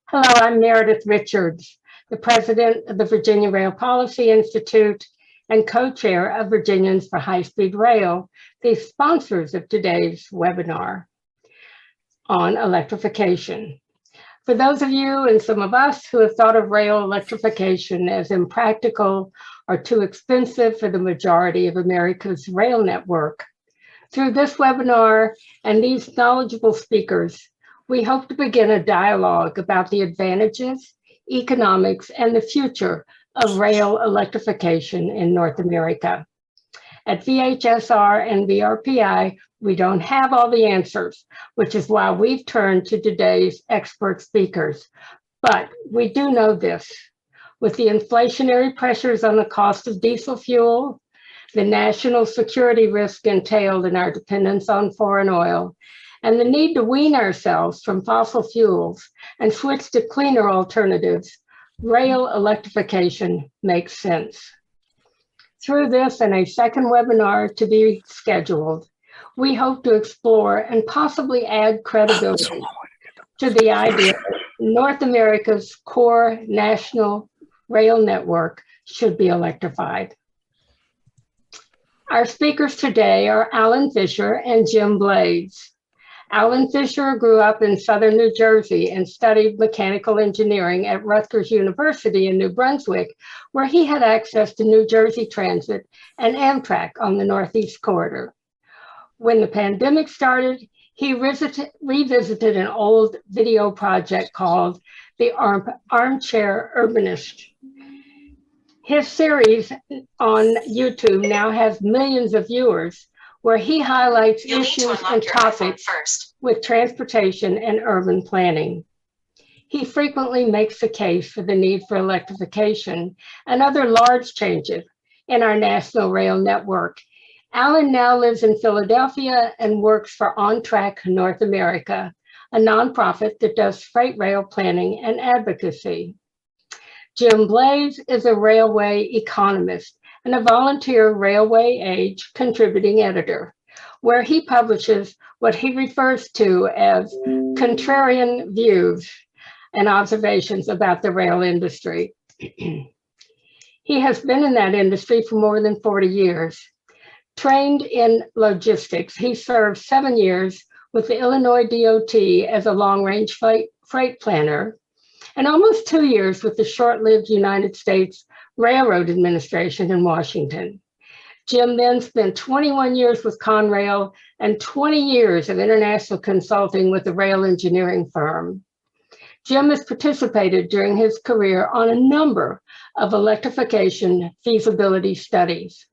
Hello, I'm Meredith Richards, the president of the Virginia Rail Policy Institute and co-chair of Virginians for High-Speed Rail, the sponsors of today's webinar on electrification. For those of you and some of us who have thought of rail electrification as impractical or too expensive for the majority of America's rail network, through this webinar and these knowledgeable speakers, we hope to begin a dialogue about the advantages, economics, and the future of rail electrification in North America. At VHSR and VRPI, we don't have all the answers, which is why we've turned to today's expert speakers. But we do know this: with the inflationary pressures on the cost of diesel fuel, the national security risk entailed in our dependence on foreign oil, and the need to wean ourselves from fossil fuels and switch to cleaner alternatives, rail electrification makes sense. Through this and a second webinar to be scheduled, we hope to explore and possibly add credibility to the idea that North America's core national rail network should be electrified. Our speakers today are Alan Fisher and Jim Blaise. Alan Fisher grew up in southern New Jersey and studied mechanical engineering at Rutgers University in New Brunswick, where he had access to New Jersey Transit and Amtrak on the Northeast Corridor. When the pandemic started, he revisited an old video project called The Armchair Urbanist. His series on YouTube now has millions of viewers, where he highlights issues and topics with transportation and urban planning. He frequently makes the case for the need for electrification and other large changes in our national rail network. Alan now lives in Philadelphia and works for On Track North America, a nonprofit that does freight rail planning and advocacy. Jim Blaise is a railway economist and a volunteer Railway Age contributing editor, where he publishes what he refers to as contrarian views and observations about the rail industry. He has been in that industry for more than 40 years. Trained in logistics, he served 7 years with the Illinois DOT as a long-range freight planner, and almost 2 years with the short-lived United States Railroad Administration in Washington. Jim then spent 21 years with Conrail and 20 years of international consulting with a rail engineering firm. Jim has participated during his career on a number of electrification feasibility studies.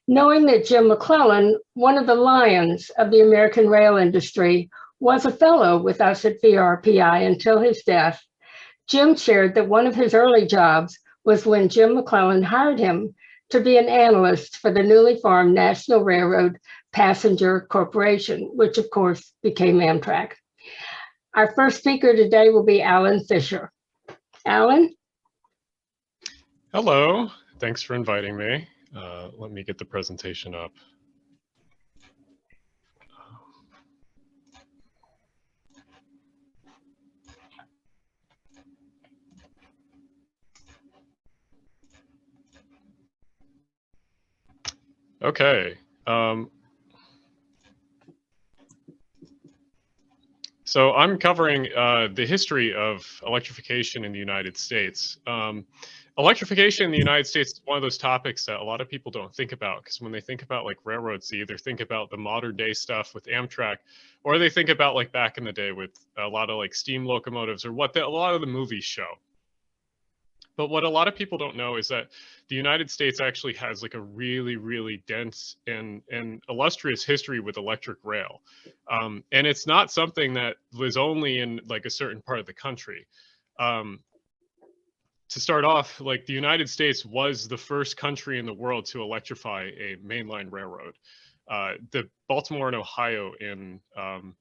Knowing that Jim McClellan, one of the lions of the American rail industry, was a fellow with us at VRPI until his death, Jim shared that one of his early jobs was when Jim McClellan hired him to be an analyst for the newly formed National Railroad Passenger Corporation, which of course became Amtrak. Our first speaker today will be Alan Fisher. Alan? Hello, thanks for inviting me. Let me get the presentation up. Okay. So I'm covering the history of electrification in the United States. Electrification in the United States is one of those topics that a lot of people don't think about, because when they think about like railroads, they either think about the modern day stuff with Amtrak, or they think about like back in the day with a lot of like steam locomotives, or what a lot of the movies show. But what a lot of people don't know is that the United States actually has like a really, really dense and illustrious history with electric rail. And it's not something that was only in like a certain part of the country. To start off, like the United States was the first country in the world to electrify a mainline railroad. The Baltimore and Ohio in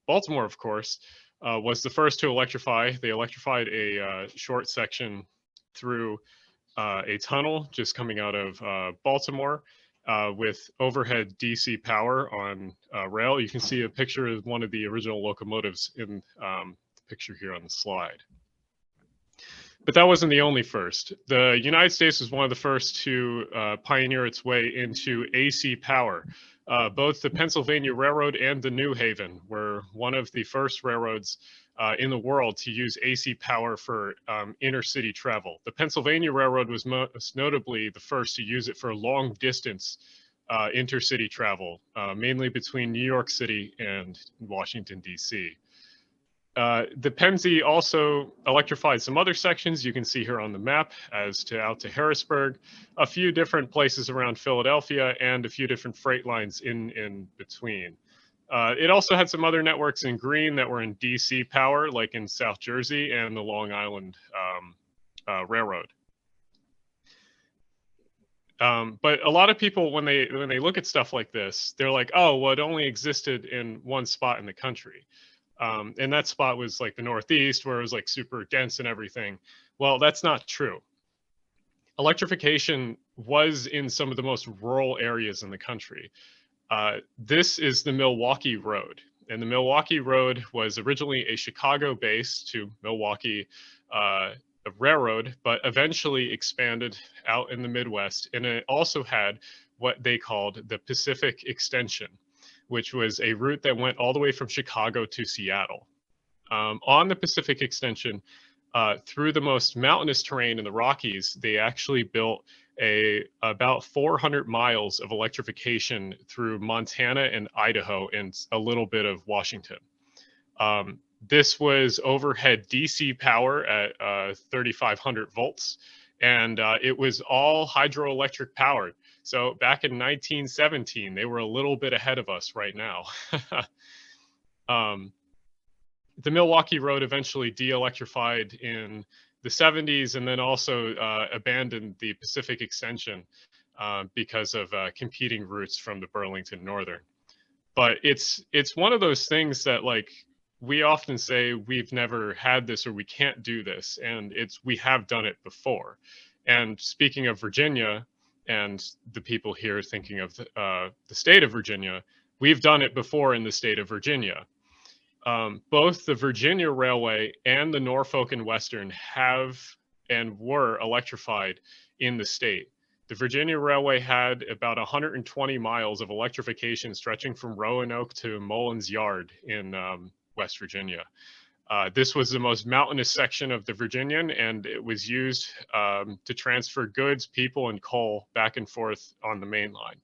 Baltimore, of course, was the first to electrify. They electrified a short section through a tunnel just coming out of Baltimore with overhead DC power on rail. You can see a picture of one of the original locomotives in the picture here on the slide. But that wasn't the only first. The United States was one of the first to pioneer its way into AC power. Both the Pennsylvania Railroad and the New Haven were one of the first railroads in the world to use AC power for intercity travel. The Pennsylvania Railroad was most notably the first to use it for long distance intercity travel, mainly between New York City and Washington, D.C. The Pennsy also electrified some other sections you can see here on the map as to out to Harrisburg, a few different places around Philadelphia, and a few different freight lines in between. It also had some other networks in green that were in DC power, like in South Jersey and the Long Island Railroad. But a lot of people, when they look at stuff like this, they're like, oh, well, it only existed in one spot in the country. And that spot was like the Northeast, where it was like super dense and everything. Well, that's not true. Electrification was in some of the most rural areas in the country. This is the Milwaukee Road. And the Milwaukee Road was originally a Chicago base to Milwaukee railroad, but eventually expanded out in the Midwest. And it also had what they called the Pacific Extension, which was a route that went all the way from Chicago to Seattle. On the Pacific Extension, through the most mountainous terrain in the Rockies, they actually built about 400 miles of electrification through Montana and Idaho and a little bit of Washington. This was overhead DC power at 3,500 volts, and it was all hydroelectric powered. So back in 1917, they were a little bit ahead of us right now. The Milwaukee Road eventually de-electrified in the 70s and then also abandoned the Pacific Extension because of competing routes from the Burlington Northern. But it's one of those things that, like, we often say we've never had this or we can't do this, and we have done it before. And speaking of Virginia and the people here thinking of the state of Virginia, we've done it before in the state of Virginia. Both the Virginia Railway and the Norfolk and Western have and were electrified in the state. The Virginia Railway had about 120 miles of electrification stretching from Roanoke to Mullins Yard in West Virginia. This was the most mountainous section of the Virginian, and it was used to transfer goods, people, and coal back and forth on the main line.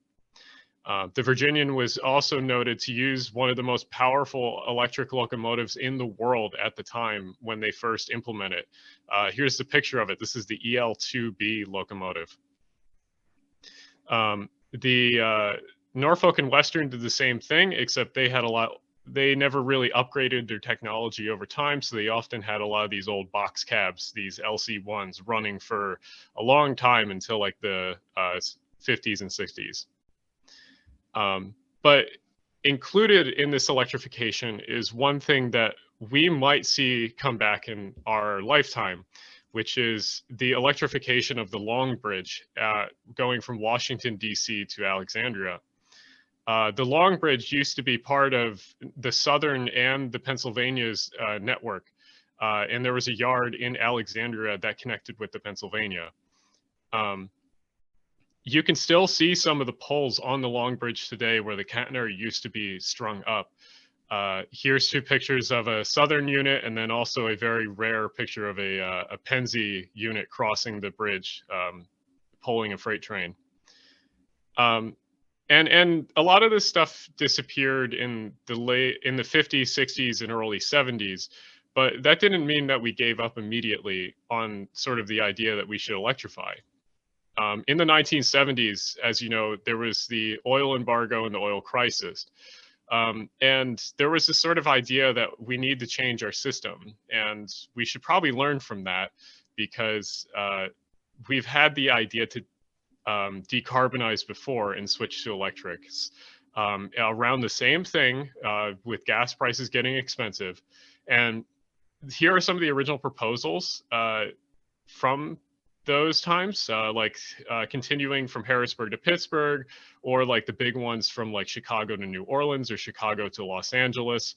The Virginian was also noted to use one of the most powerful electric locomotives in the world at the time when they first implemented it. Here's the picture of it. This is the EL2B locomotive. The Norfolk and Western did the same thing, except they never really upgraded their technology over time, so they often had a lot of these old box cabs, these LC1s, running for a long time until like the 50s and 60s. But included in this electrification is one thing that we might see come back in our lifetime, which is the electrification of the Long Bridge going from Washington, D.C. to Alexandria. The Long Bridge used to be part of the Southern and the Pennsylvania's network, and there was a yard in Alexandria that connected with the Pennsylvania. You can still see some of the poles on the Long Bridge today where the catenary used to be strung up. Here's two pictures of a Southern unit, and then also a very rare picture of a Pennsy unit crossing the bridge, poling a freight train. And a lot of this stuff disappeared in the 50s, 60s, and early 70s, but that didn't mean that we gave up immediately on sort of the idea that we should electrify. In the 1970s, as you know, there was the oil embargo and the oil crisis. And there was this sort of idea that we need to change our system, and we should probably learn from that, because we've had the idea to decarbonize before and switch to electrics around the same thing, with gas prices getting expensive. And here are some of the original proposals from those times, like continuing from Harrisburg to Pittsburgh, or like the big ones from like Chicago to New Orleans or Chicago to Los Angeles.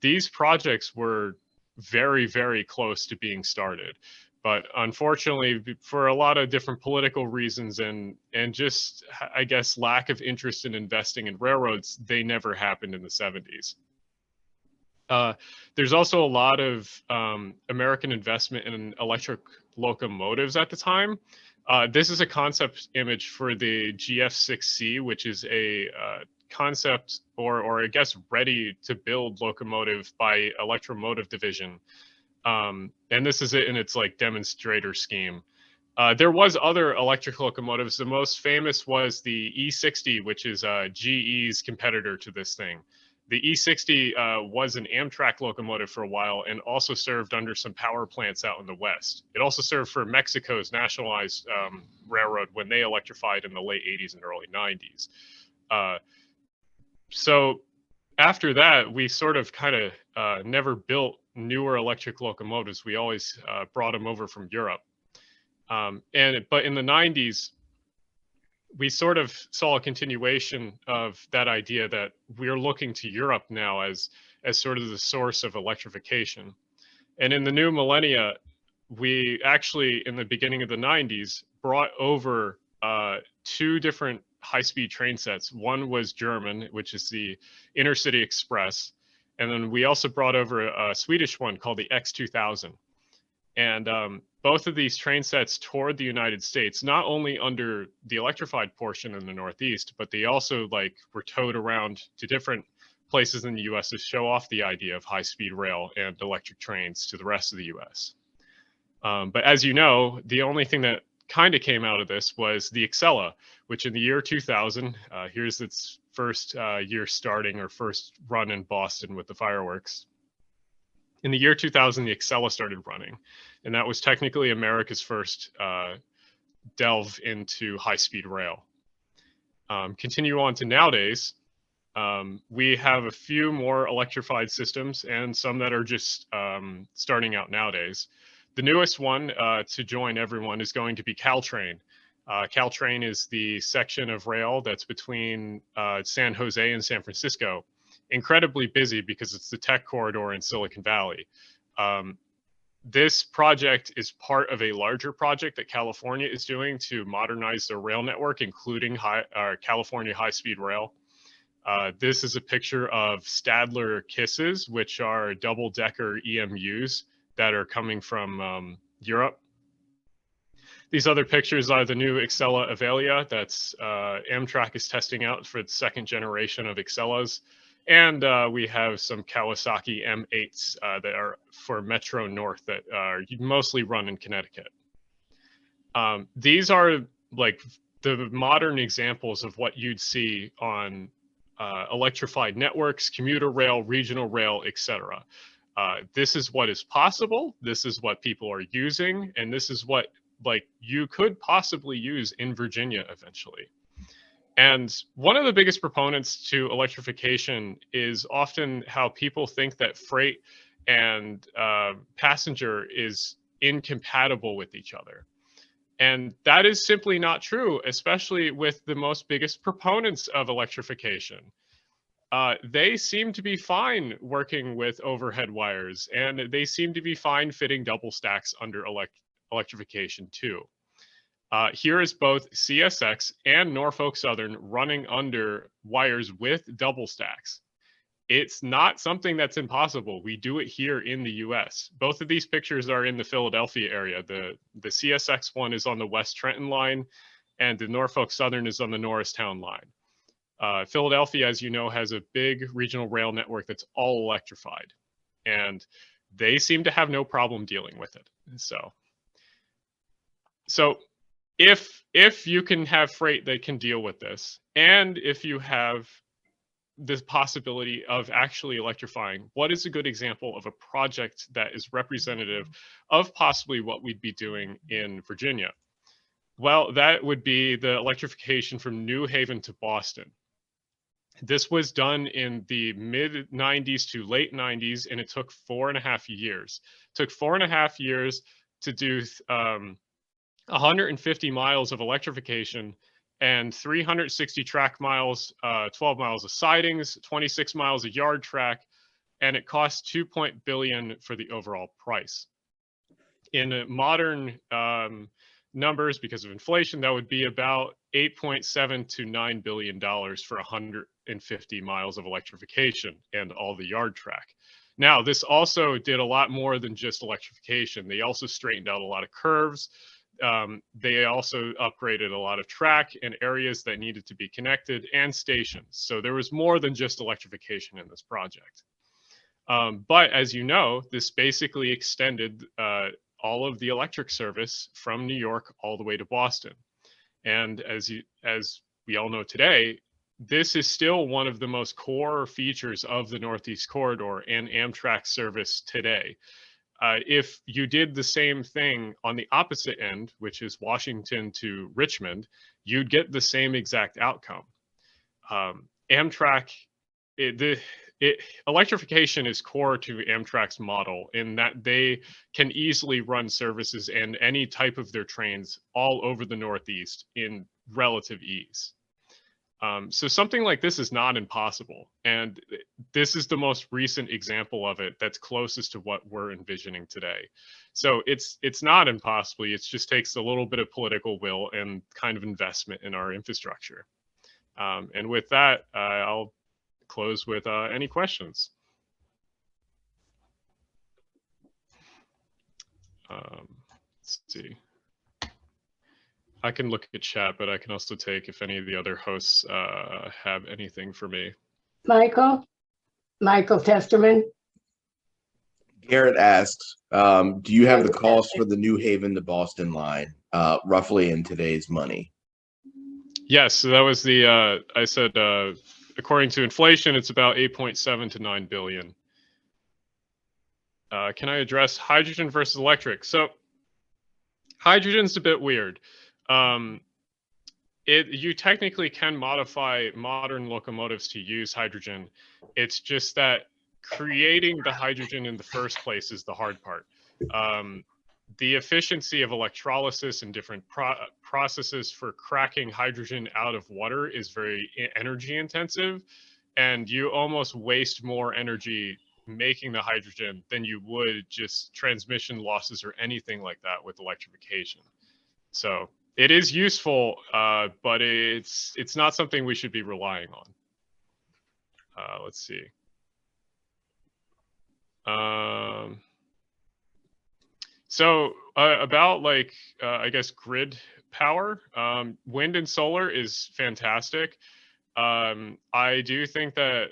These projects were very, very close to being started, But unfortunately, for a lot of different political reasons and just, I guess, lack of interest in investing in railroads, they never happened in the 70s. There's also a lot of American investment in electric locomotives at the time. This is a concept image for the GF6C, which is a concept or I guess ready to build locomotive by Electromotive Division. And this is it in its like demonstrator scheme. There was other electric locomotives. The most famous was the E60, which is GE's competitor to this thing. The E60 was an Amtrak locomotive for a while and also served under some power plants out in the West. It also served for Mexico's nationalized railroad when they electrified in the late 80s and early 90s. So after that, we sort of kind of never built newer electric locomotives. We always brought them over from Europe. But in the 90s, we sort of saw a continuation of that idea that we're looking to Europe now as sort of the source of electrification. And in the new millennia, we actually, in the beginning of the 90s, brought over two different high-speed train sets. One was German, which is the Intercity Express. And then we also brought over a Swedish one called the X2000. And both of these train sets toured the United States, not only under the electrified portion in the Northeast, but they also like were towed around to different places in the US to show off the idea of high-speed rail and electric trains to the rest of the US. But as you know, the only thing that kind of came out of this was the Excella, which in the year 2000, here's its first year starting or first run in Boston with the fireworks. In the year 2000, the Excella started running, and that was technically America's first delve into high-speed rail. Continue on to nowadays, we have a few more electrified systems and some that are just starting out nowadays. The newest one to join everyone is going to be Caltrain. Caltrain is the section of rail that's between San Jose and San Francisco. Incredibly busy because it's the tech corridor in Silicon Valley. This project is part of a larger project that California is doing to modernize their rail network, including California high-speed rail. This is a picture of Stadler Kisses, which are double-decker EMUs that are coming from Europe. These other pictures are the new Excella Avelia that's Amtrak is testing out for its second generation of Excellas. And we have some Kawasaki M8s that are for Metro North that are mostly run in Connecticut. These are like the modern examples of what you'd see on electrified networks, commuter rail, regional rail, etc. This is what is possible. This is what people are using. And this is what like you could possibly use in Virginia eventually. And one of the biggest proponents to electrification is often how people think that freight and passenger is incompatible with each other. And that is simply not true, especially with the most biggest proponents of electrification. They seem to be fine working with overhead wires, and they seem to be fine fitting double stacks under electrification too. Here is both CSX and Norfolk Southern running under wires with double stacks. It's not something that's impossible. We do it here in the US. Both of these pictures are in the Philadelphia area. The CSX one is on the West Trenton line, and the Norfolk Southern is on the Norristown line. Philadelphia, as you know, has a big regional rail network that's all electrified, and they seem to have no problem dealing with it. So if you can have freight that can deal with this, and if you have this possibility of actually electrifying, what is a good example of a project that is representative of possibly what we'd be doing in Virginia? Well, that would be the electrification from New Haven to Boston. This was done in the mid 90s to late 90s, and it took 4.5 years. It took 4.5 years to do 150 miles of electrification and 360 track miles, 12 miles of sidings, 26 miles of yard track, and it cost $2 billion for the overall price. in modern numbers, because of inflation, that would be about $8.7 to $9 billion for 150 miles of electrification and all the yard track. Now, this also did a lot more than just electrification. They also straightened out a lot of curves. They also upgraded a lot of track and areas that needed to be connected and stations. So there was more than just electrification in this project. But as you know, this basically extended all of the electric service from New York all the way to Boston. And as we all know today, this is still one of the most core features of the Northeast Corridor and Amtrak service today. If you did the same thing on the opposite end, which is Washington to Richmond, you'd get the same exact outcome. Amtrak, electrification is core to Amtrak's model in that they can easily run services and any type of their trains all over the Northeast in relative ease. So something like this is not impossible. And this is the most recent example of it that's closest to what we're envisioning today. So it's not impossible. It just takes a little bit of political will and kind of investment in our infrastructure. And with that, I'll close with any questions. Let's see. I can look at chat, but I can also take if any of the other hosts have anything for me. Michael Testerman. Garrett asks, do you have the cost for the New Haven to Boston line, roughly in today's money? Yes, so that was the, I said, according to inflation, it's about 8.7 to 9 billion. Can I address hydrogen versus electric? So hydrogen's a bit weird. You technically can modify modern locomotives to use hydrogen. It's just that creating the hydrogen in the first place is the hard part. The efficiency of electrolysis and different processes for cracking hydrogen out of water is very energy intensive, and you almost waste more energy making the hydrogen than you would just transmission losses or anything like that with electrification. So it is useful, but it's not something we should be relying on. Let's see. So about like, I guess, grid power, wind and solar is fantastic. I do think that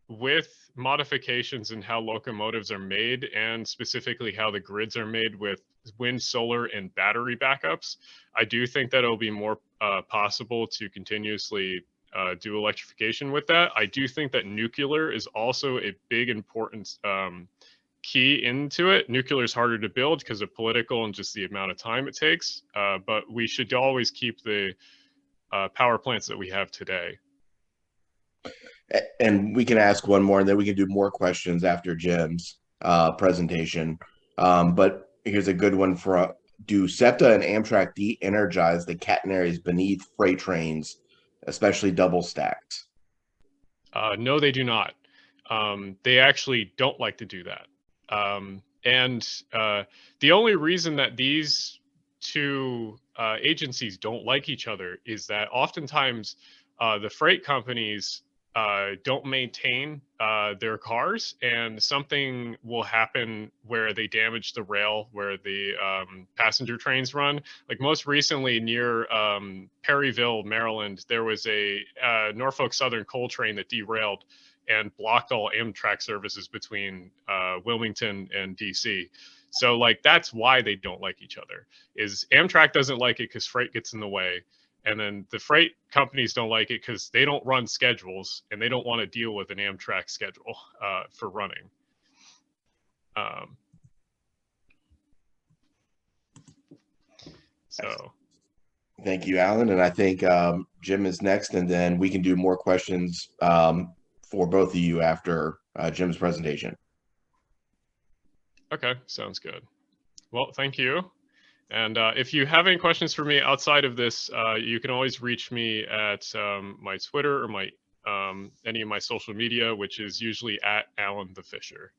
with modifications in how locomotives are made and specifically how the grids are made with wind, solar, and battery backups, I do think that it'll be more possible to continuously do electrification with that. I do think that nuclear is also a big important key into it. Nuclear is harder to build because of political and just the amount of time it takes, but we should always keep the power plants that we have today. And we can ask one more, and then we can do more questions after Jim's presentation. But here's a good one for, do SEPTA and Amtrak de-energize the catenaries beneath freight trains, especially double stacked? No, they do not. They actually don't like to do that. And the only reason that these two agencies don't like each other is that oftentimes the freight companies don't maintain their cars, and something will happen where they damage the rail where the passenger trains run. Like most recently near Perryville, Maryland, there was a Norfolk Southern coal train that derailed and blocked all Amtrak services between Wilmington and DC. So like that's why they don't like each other, is Amtrak doesn't like it because freight gets in the way. And then the freight companies don't like it because they don't run schedules and they don't want to deal with an Amtrak schedule for running. So. Thank you, Alan. And I think Jim is next, and then we can do more questions for both of you after Jim's presentation. Okay, sounds good. Well, thank you. And if you have any questions for me outside of this, you can always reach me at my Twitter or my any of my social media, which is usually at Alan the Fisher.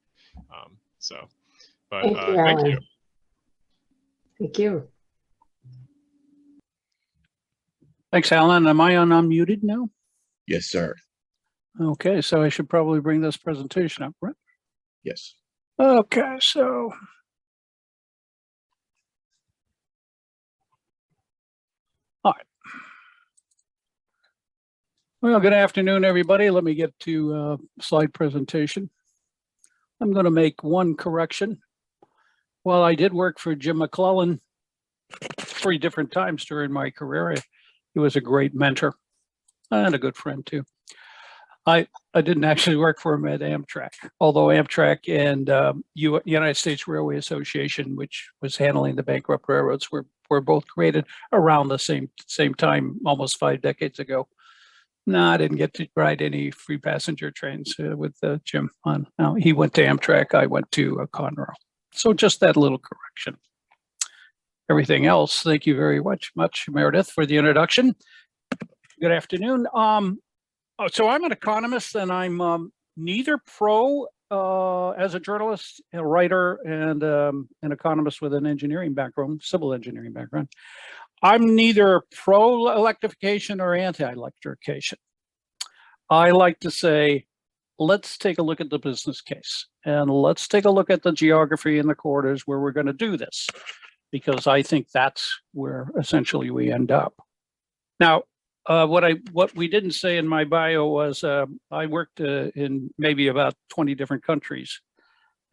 But Thank you, thank Alan. you. Thank you. Thanks, Alan. Am I unmuted now? Yes, sir. Okay, so I should probably bring this presentation up, right? Yes. Okay, so. All right. Well, good afternoon, everybody. Let me get to slide presentation. I'm going to make one correction. While I did work for Jim McClellan 3 different times during my career, he was a great mentor and a good friend too. I didn't actually work for him at Amtrak, although Amtrak and United States Railway Association, which was handling the bankrupt railroads, were both created around the same time, almost 5 decades ago. No, I didn't get to ride any free passenger trains with Jim. No, he went to Amtrak. I went to Conrail. So just that little correction. Everything else, thank you very much, Meredith, for the introduction. Good afternoon. So I'm an economist, and I'm neither pro as a journalist, a writer, and an economist with an engineering background, civil engineering background. I'm neither pro-electrification or anti-electrification. I like to say, let's take a look at the business case, and let's take a look at the geography and the corridors where we're going to do this, because I think that's where essentially we end up. Now, what we didn't say in my bio was I worked in maybe about 20 different countries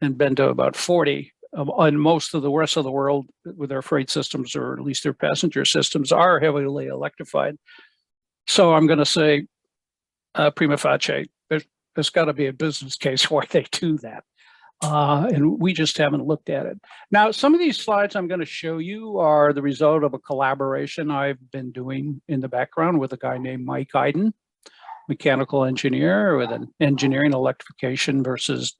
and been to about 40. And most of the rest of the world with their freight systems, or at least their passenger systems, are heavily electrified. So I'm going to say prima facie, there's got to be a business case why they do that. And we just haven't looked at it. Now, some of these slides I'm going to show you are the result of a collaboration I've been doing in the background with a guy named Mike Iden, mechanical engineer with an engineering electrification versus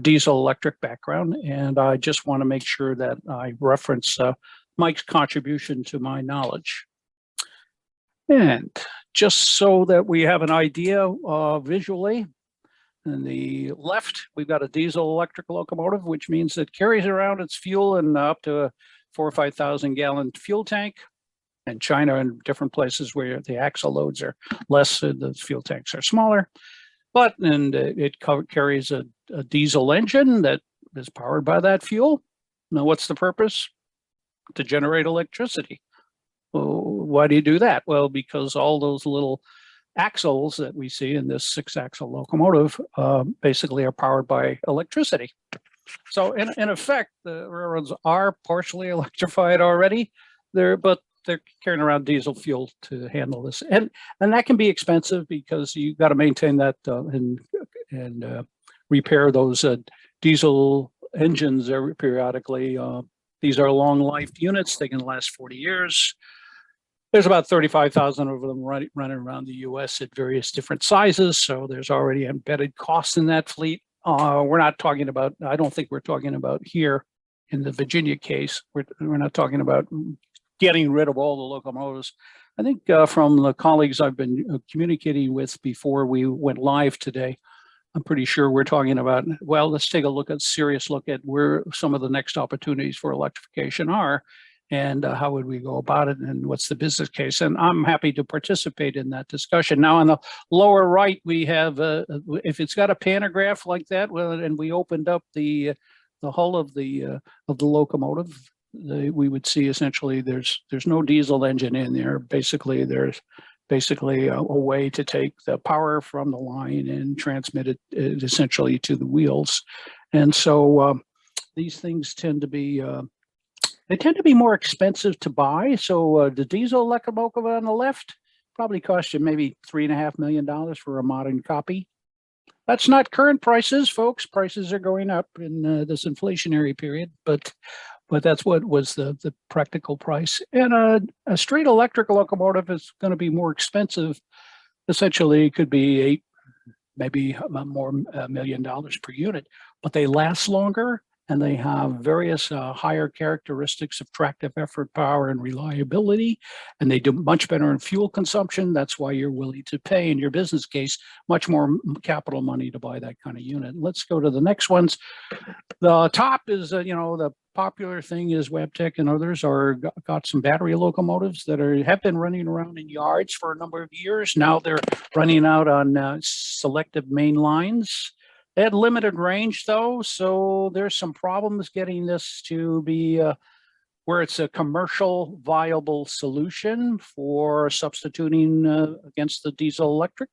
diesel electric background. And I just want to make sure that I reference Mike's contribution to my knowledge. And just so that we have an idea visually, on the left, we've got a diesel electric locomotive, which means it carries around its fuel in up to a 4,000 or 5,000 gallon fuel tank. In China and different places where the axle loads are less, the fuel tanks are smaller. And it carries a diesel engine that is powered by that fuel. Now, what's the purpose? To generate electricity. Well, why do you do that? Well, because all those little axles that we see in this 6-axle locomotive basically are powered by electricity. So in effect, the railroads are partially electrified already, but they're carrying around diesel fuel to handle this. And that can be expensive because you got to maintain that and repair those diesel engines periodically. These are long-lived units. They can last 40 years. There's about 35,000 of them running around the U.S. at various different sizes. So there's already embedded costs in that fleet. We're not talking about, I don't think we're talking about here in the Virginia case. We're not talking about getting rid of all the locomotives. I think from the colleagues I've been communicating with before we went live today, I'm pretty sure we're talking about, well, let's take a serious look at where some of the next opportunities for electrification are, and how would we go about it, and what's the business case. And I'm happy to participate in that discussion. Now on the lower right, we have, if it's got a pantograph like that, well, and we opened up the hull of the locomotive, we would see essentially there's no diesel engine in there. Basically, there's a way to take the power from the line and transmit it essentially to the wheels. And so these things tend to be more expensive to buy. So the diesel locomotive on the left probably cost you maybe $3.5 million for a modern copy. That's not current prices, folks. Prices are going up in this inflationary period, but that's what was the practical price. And a straight electric locomotive is going to be more expensive. Essentially, it could be maybe more $1 million per unit, but they last longer and they have various higher characteristics of tractive effort, power, and reliability, and they do much better in fuel consumption. That's why you're willing to pay in your business case much more capital money to buy that kind of unit. Let's go to the next ones. The top is, the popular thing is Wabtec and others got some battery locomotives that have been running around in yards for a number of years. Now they're running out on selective main lines. They had limited range though, so there's some problems getting this to be where it's a commercial viable solution for substituting against the diesel electric.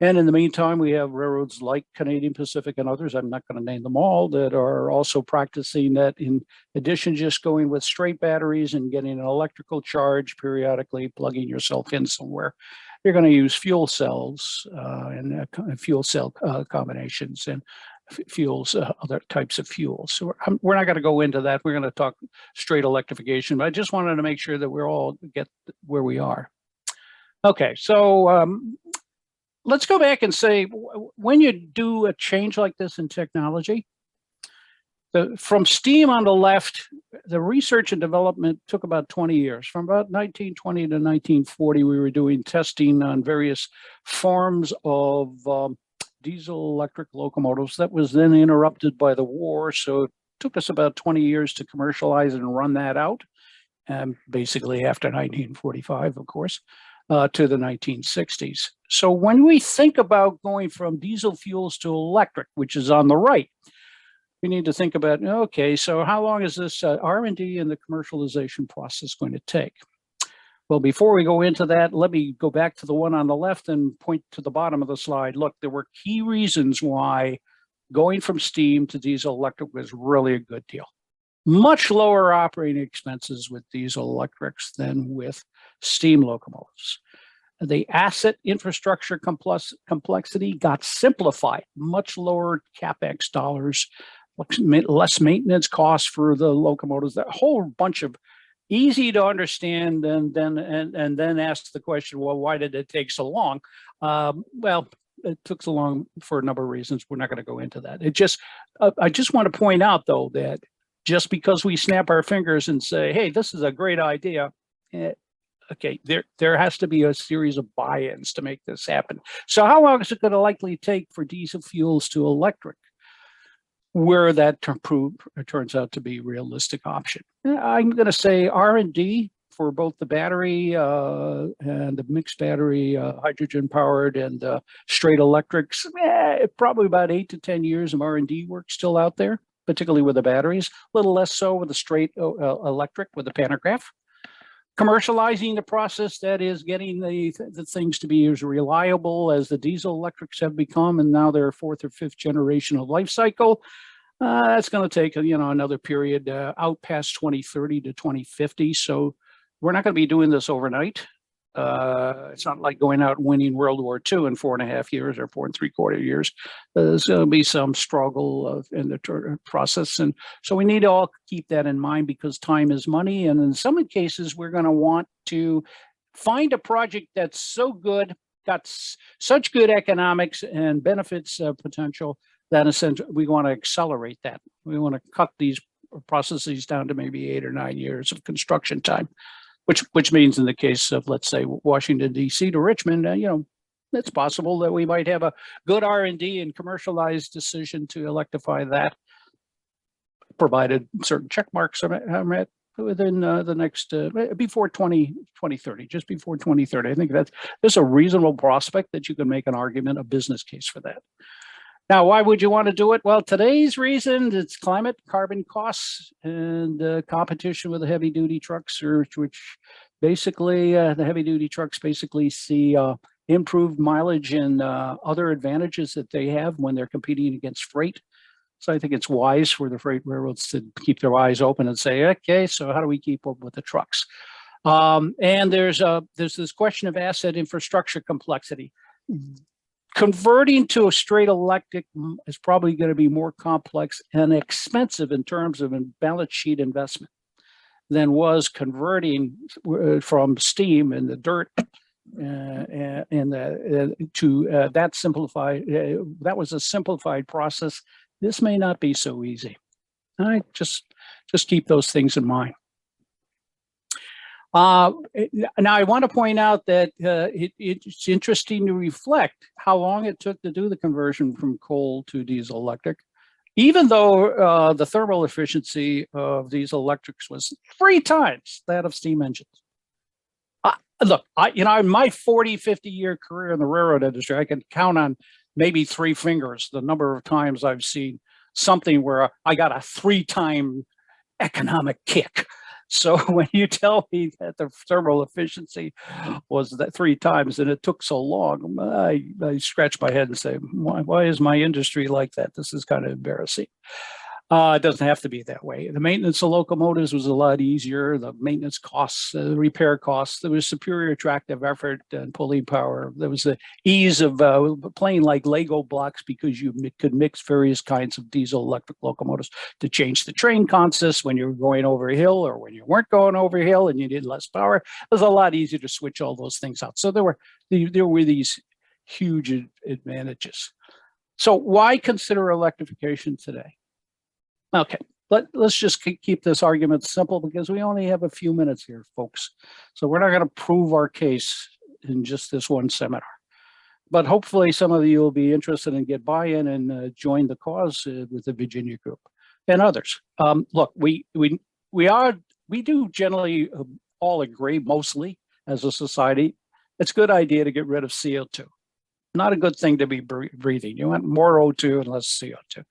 And in the meantime, we have railroads like Canadian Pacific and others, I'm not going to name them all, that are also practicing that in addition to just going with straight batteries and getting an electrical charge periodically, plugging yourself in somewhere. You're going to use fuel cells and fuel cell combinations and fuels, other types of fuels. So we're not going to go into that. We're going to talk straight electrification, but I just wanted to make sure that we're all get where we are. Okay, so let's go back and say, when you do a change like this in technology, from steam on the left, the research and development took about 20 years. From about 1920 to 1940, we were doing testing on various forms of diesel electric locomotives. That was then interrupted by the war. So it took us about 20 years to commercialize and run that out. Basically after 1945, of course, to the 1960s. So when we think about going from diesel fuels to electric, which is on the right, we need to think about, okay, so how long is this R&D and the commercialization process going to take? Well, before we go into that, let me go back to the one on the left and point to the bottom of the slide. Look, there were key reasons why going from steam to diesel electric was really a good deal. Much lower operating expenses with diesel electrics than with steam locomotives. The asset infrastructure complexity got simplified, much lower CapEx dollars, less maintenance costs for the locomotives, a whole bunch of easy to understand, and then ask the question, well, why did it take so long? Well, it took so long for a number of reasons. We're not going to go into that. I just want to point out, though, that just because we snap our fingers and say, hey, this is a great idea, okay, there has to be a series of buy-ins to make this happen. So how long is it going to likely take for diesel fuels to electric, where that turns out to be a realistic option? I'm going to say R&D for both the battery and the mixed battery, hydrogen powered and straight electrics, probably about 8 to 10 years of R&D work still out there, particularly with the batteries, a little less so with the straight electric with the pantograph. Commercializing the process, that is getting the things to be as reliable as the diesel electrics have become, and now they're 4th or 5th generation of life cycle. That's going to take another period out past 2030 to 2050. So we're not going to be doing this overnight. It's not like going out and winning World War II in 4.5 years or 4 3/4 years. There's going to be some struggle in the process. And so we need to all keep that in mind, because time is money. And in some cases, we're going to want to find a project that's so good, got such good economics and benefits potential, that essentially we want to accelerate that. We want to cut these processes down to maybe 8 or 9 years of construction time. Which means in the case of, let's say, Washington, D.C. to Richmond, it's possible that we might have a good R&D and commercialized decision to electrify that, provided certain check marks are met within the next, before 2030, just before 2030. I think there's a reasonable prospect that you can make an argument, a business case for that. Now, why would you want to do it? Well, today's reason, it's climate, carbon costs, and competition with the heavy-duty trucks, which basically the heavy-duty trucks basically see improved mileage and other advantages that they have when they're competing against freight. So I think it's wise for the freight railroads to keep their eyes open and say, okay, so how do we keep up with the trucks? And there's this question of asset infrastructure complexity. Converting to a straight electric is probably going to be more complex and expensive in terms of balance sheet investment than was converting from steam in the dirt to that simplified. That was a simplified process. This may not be so easy. All right, just keep those things in mind. Now, I want to point out that it's interesting to reflect how long it took to do the conversion from coal to diesel electric, even though the thermal efficiency of diesel electrics was 3 times that of steam engines. Look, in my 40, 50-year career in the railroad industry, I can count on maybe 3 fingers the number of times I've seen something where I got a 3-time economic kick. So when you tell me that the thermal efficiency was that 3 times and it took so long, I scratch my head and say, why is my industry like that? This is kind of embarrassing. It doesn't have to be that way. The maintenance of locomotives was a lot easier. The maintenance costs, the repair costs, there was superior tractive effort and pulling power. There was the ease of playing like Lego blocks because you could mix various kinds of diesel electric locomotives to change the train consist when you were going over a hill or when you weren't going over a hill and you needed less power. It was a lot easier to switch all those things out. So there were these huge advantages. So why consider electrification today? Okay, let's just keep this argument simple because we only have a few minutes here, folks. So we're not going to prove our case in just this one seminar. But hopefully some of you will be interested and get buy-in and join the cause with the Virginia group and others. Look, we do generally all agree, mostly as a society, it's a good idea to get rid of CO2. Not a good thing to be breathing. You want more O2 and less CO2.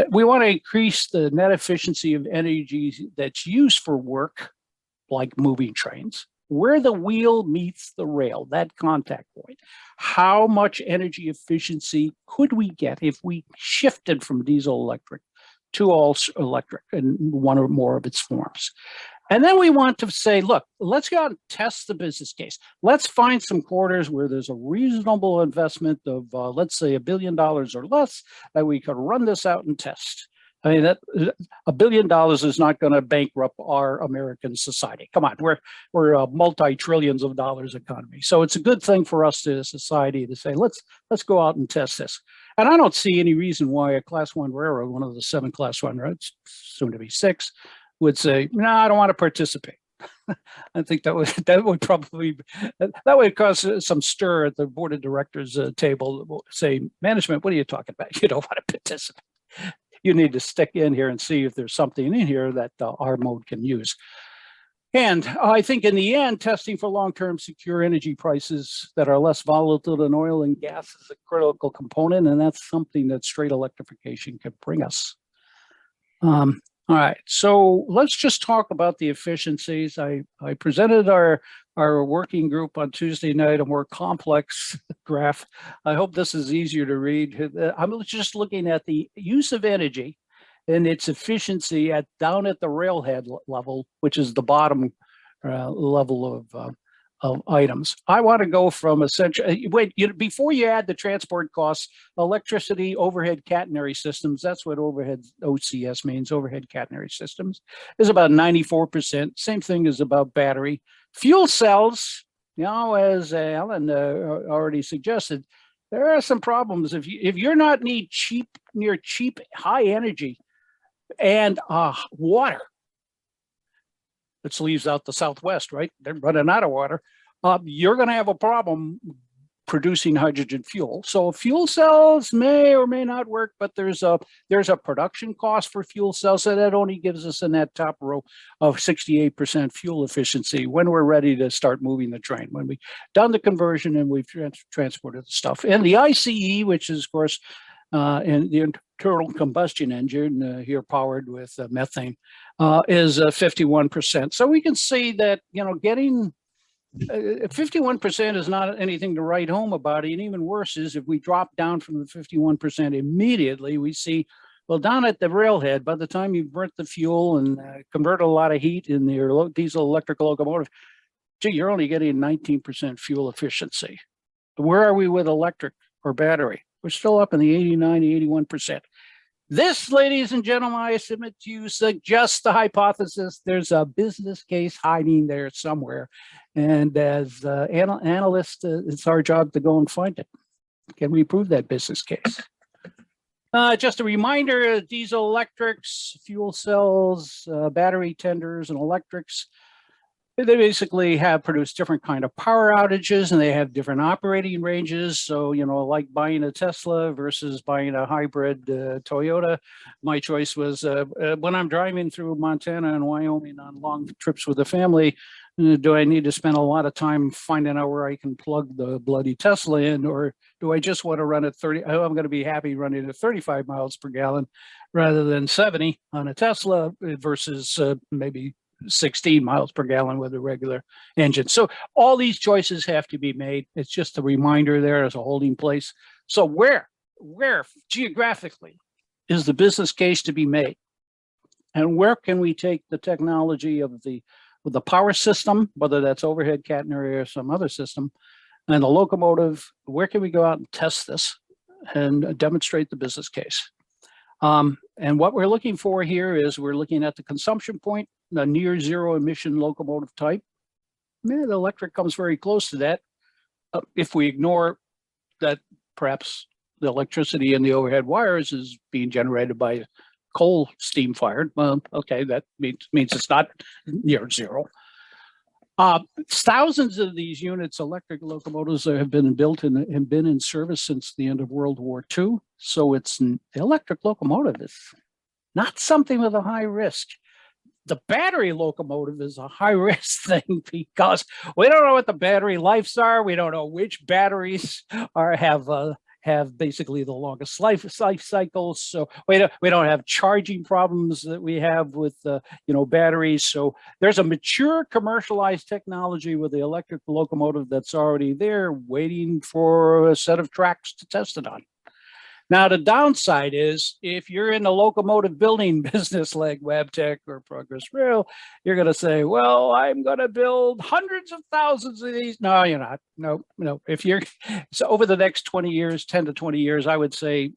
We want to increase the net efficiency of energy that's used for work, like moving trains, where the wheel meets the rail, that contact point. How much energy efficiency could we get if we shifted from diesel electric to all electric in one or more of its forms? And then we want to say, look, let's go out and test the business case. Let's find some quarters where there's a reasonable investment of, let's say, $1 billion or less that we could run this out and test. I mean, that $1 billion is not going to bankrupt our American society. Come on, we're a multi-trillions of dollars economy. So it's a good thing for us as a society to say, let's go out and test this. And I don't see any reason why a Class 1 railroad, one of the 7 Class 1 roads, soon to be 6, would say, no, I don't want to participate. I think that would probably cause some stir at the board of directors table. Say, management, what are you talking about? You don't want to participate. You need to stick in here and see if there's something in here that our mode can use. And I think in the end, testing for long-term secure energy prices that are less volatile than oil and gas is a critical component, and that's something that straight electrification could bring us. All right, so let's just talk about the efficiencies. I presented our working group on Tuesday night, a more complex graph. I hope this is easier to read. I'm just looking at the use of energy and its efficiency down at the railhead level, which is the bottom level of items. I want to go from essentially, before you add the transport costs, electricity, overhead catenary systems, that's what overhead OCS means, overhead catenary systems, is about 94%. Same thing as about battery. Fuel cells, as Alan already suggested, there are some problems. If you're not near cheap, high energy and water, which leaves out the Southwest, right? They're running out of water. You're going to have a problem producing hydrogen fuel. So fuel cells may or may not work, but there's a production cost for fuel cells, so that only gives us in that top row of 68% fuel efficiency when we're ready to start moving the train, when we've done the conversion and we've transported the stuff. And the ICE, which is, of course, and the internal combustion engine here powered with methane is 51%. So we can see that, getting 51% is not anything to write home about. And even worse is if we drop down from the 51% immediately, we see, well, down at the railhead, by the time you've burnt the fuel and converted a lot of heat in your diesel electric locomotive, gee, you're only getting 19% fuel efficiency. Where are we with electric or battery? We're still up in the 89 to 81%. This, ladies and gentlemen, I submit to you, suggests the hypothesis there's a business case hiding there somewhere. And as analysts, it's our job to go and find it. Can we prove that business case? Just a reminder, diesel electrics, fuel cells, battery tenders, and electrics, they basically have produced different kind of power outages, and they have different operating ranges. So, like buying a Tesla versus buying a hybrid Toyota, my choice was when I'm driving through Montana and Wyoming on long trips with the family, do I need to spend a lot of time finding out where I can plug the bloody Tesla in, or do I just want to run at 30? I'm going to be happy running at 35 miles per gallon rather than 70 on a Tesla versus maybe 16 miles per gallon with a regular engine. So all these choices have to be made. It's just a reminder there as a holding place. So where geographically is the business case to be made? And where can we take the technology of the power system, whether that's overhead catenary or some other system, and the locomotive, where can we go out and test this and demonstrate the business case? And what we're looking for here is we're looking at the consumption point, the near zero emission locomotive type. The electric comes very close to that. If we ignore that perhaps the electricity in the overhead wires is being generated by coal steam fired, well, okay, that means it's not near zero. Thousands of these units, electric locomotives, have been built and been in service since the end of World War II. So the electric locomotive is not something with a high risk. The battery locomotive is a high risk thing because we don't know what the battery lives are. We don't know which batteries have basically the longest life cycles. So we don't have charging problems that we have with batteries. So there's a mature commercialized technology with the electric locomotive that's already there, waiting for a set of tracks to test it on. Now, the downside is if you're in the locomotive building business like Wabtec or Progress Rail, you're going to say, well, I'm going to build hundreds of thousands of these. No, you're not. No. If you're so over the next 20 years, 10 to 20 years, I would say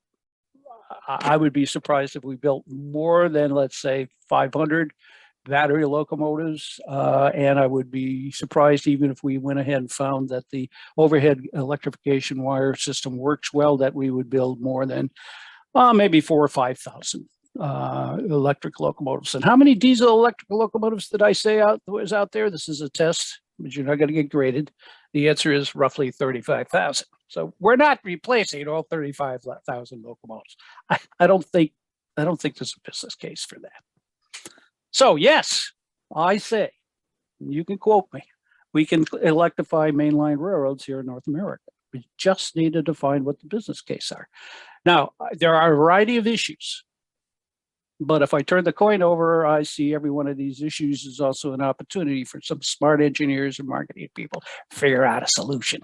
I would be surprised if we built more than, let's say, 500 battery locomotives. And I would be surprised even if we went ahead and found that the overhead electrification wire system works well, that we would build more than maybe 4,000 or 5,000 electric locomotives. And how many diesel electric locomotives did I say was out there? This is a test, but you're not going to get graded. The answer is roughly 35,000. So we're not replacing all 35,000 locomotives. I don't think there's a business case for that. So yes, I say, you can quote me, we can electrify mainline railroads here in North America. We just need to define what the business case are. Now, there are a variety of issues, but if I turn the coin over, I see every one of these issues is also an opportunity for some smart engineers and marketing people to figure out a solution.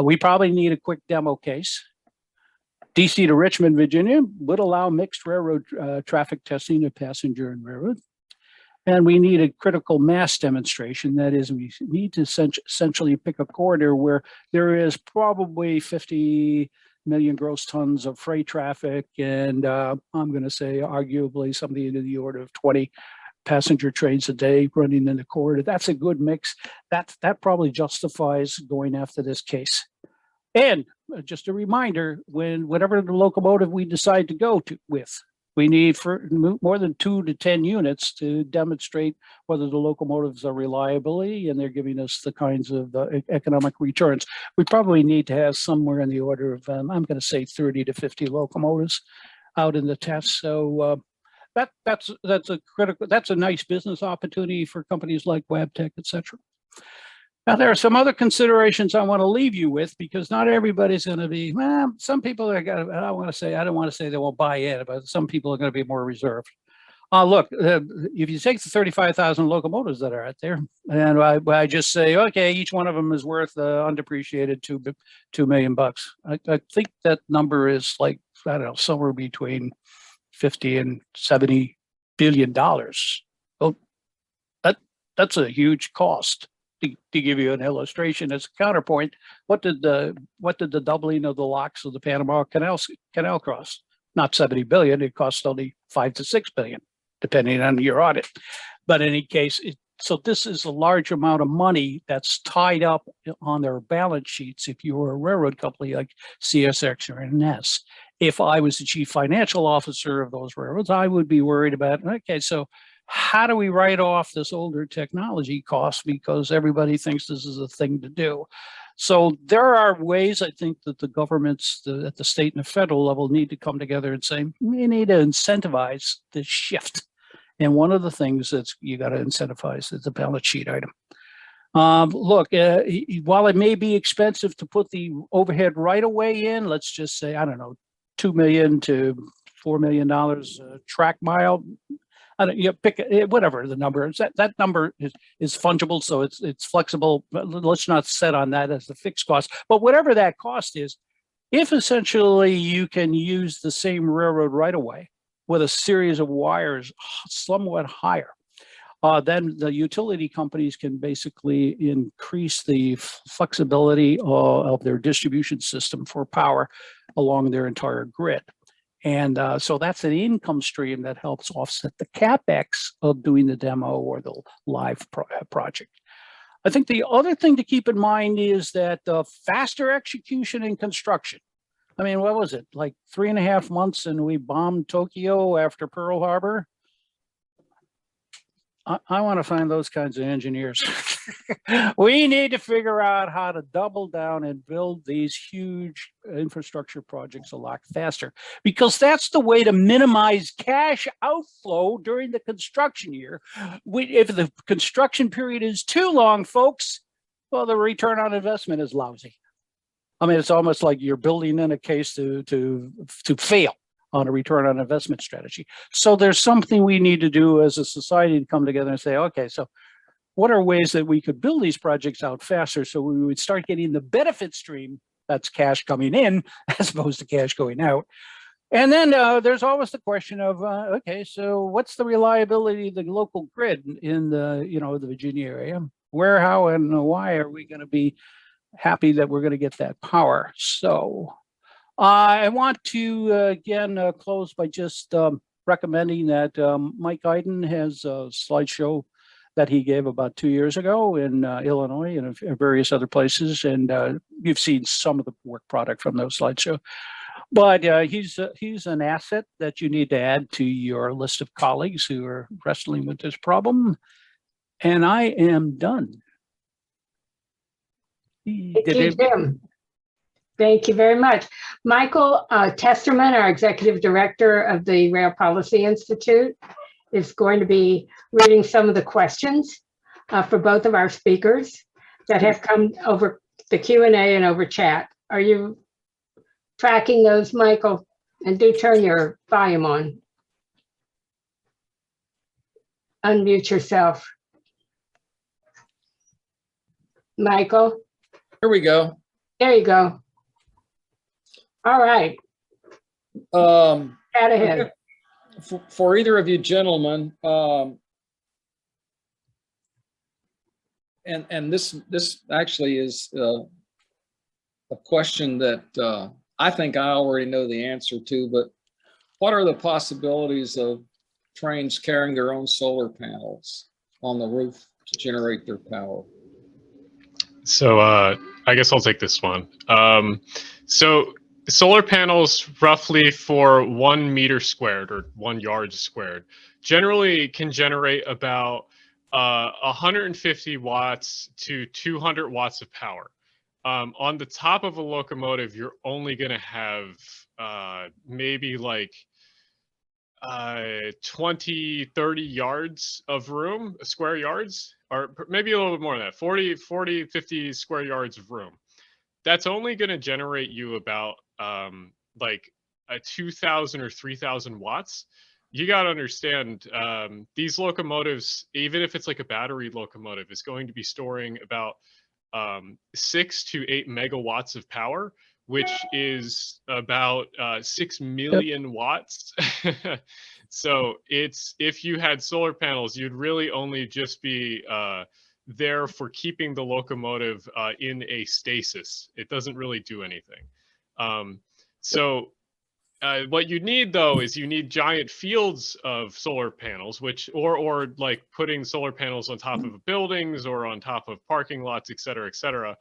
We probably need a quick demo case. DC to Richmond, Virginia would allow mixed railroad traffic testing of passenger and railroad. And we need a critical mass demonstration. That is, we need to essentially pick a corridor where there is probably 50 million gross tons of freight traffic. And I'm going to say arguably something in the order of 20 passenger trains a day running in the corridor. That's a good mix. That probably justifies going after this case. And just a reminder, whatever the locomotive we decide to go with, we need for more than 2 to 10 units to demonstrate whether the locomotives are reliability and they're giving us the kinds of economic returns. We probably need to have somewhere in the order of, I'm going to say 30 to 50 locomotives out in the test. So that's a nice business opportunity for companies like Wabtec, et cetera. Now, there are some other considerations I want to leave you with, because not everybody's going to be, well, some people are going to, I don't want to say they won't buy in, but some people are going to be more reserved. Look, if you take the 35,000 locomotives that are out there, and I just say, okay, each one of them is worth undepreciated $2 million. I think that number is like, I don't know, somewhere between 50 and 70 billion dollars. Well, that's a huge cost. To give you an illustration as a counterpoint, what did the doubling of the locks of the Panama Canal cost? Not 70 billion. It cost only 5 to 6 billion, depending on your audit. But in any case, so this is a large amount of money that's tied up on their balance sheets if you're a railroad company like CSX or NS. if I was the chief financial officer of those railroads, I would be worried about, okay, so how do we write off this older technology cost because everybody thinks this is a thing to do? So there are ways, I think, that the governments at the state and the federal level need to come together and say, we need to incentivize this shift. And one of the things that you got to incentivize is the balance sheet item. Look, while it may be expensive to put the overhead right away in, let's just say, I don't know, $2 million to $4 million track mile. I don't, you pick whatever the number is. That number is fungible, so it's flexible. But let's not set on that as the fixed cost. But whatever that cost is, if essentially you can use the same railroad right away with a series of wires somewhat higher, then the utility companies can basically increase the flexibility of their distribution system for power along their entire grid. And so that's an income stream that helps offset the CapEx of doing the demo or the live project. I think the other thing to keep in mind is that faster execution and construction. I mean, what was it, like 3.5 months and we bombed Tokyo after Pearl Harbor? I want to find those kinds of engineers. We need to figure out how to double down and build these huge infrastructure projects a lot faster, because that's the way to minimize cash outflow during the construction year. If the construction period is too long, folks, well, the return on investment is lousy. I mean, it's almost like you're building in a case to fail on a return on investment strategy. So there's something we need to do as a society to come together and say, okay, so what are ways that we could build these projects out faster so we would start getting the benefit stream, that's cash coming in as opposed to cash going out. And then there's always the question of, okay, so what's the reliability of the local grid in the, the Virginia area? Where, how, and why are we going to be happy that we're going to get that power? So I want to, again, close by just recommending that Mike Iden has a slideshow that he gave about 2 years ago in Illinois and various other places. And you've seen some of the work product from those slideshows. But he's an asset that you need to add to your list of colleagues who are wrestling with this problem. And I am done. Thank you, Jim. Thank you very much. Michael Testerman, our Executive Director of the Rail Policy Institute, is going to be reading some of the questions for both of our speakers that have come over the Q&A and over chat. Are you tracking those, Michael? And do turn your volume on. Unmute yourself. Michael? Here we go. There you go. All right. Chat ahead. For either of you gentlemen, and this actually is a question that I think I already know the answer to, but what are the possibilities of trains carrying their own solar panels on the roof to generate their power? So I guess I'll take this one. So solar panels, roughly for 1 meter squared or 1 yard squared, generally can generate about 150 watts to 200 watts of power. On the top of a locomotive, you're only going to have maybe like 20, 30 yards of room, square yards, or maybe a little bit more than that, 40, 50 square yards of room. That's only going to generate you about like a 2,000 or 3,000 watts. You got to understand, these locomotives, even if it's like a battery locomotive, is going to be storing about 6 to 8 megawatts of power, which is about 6 million watts. So if you had solar panels, you'd really only just be there for keeping the locomotive in a stasis. It doesn't really do anything. What you need though is you need giant fields of solar panels, which or like putting solar panels on top of buildings or on top of parking lots, et cetera,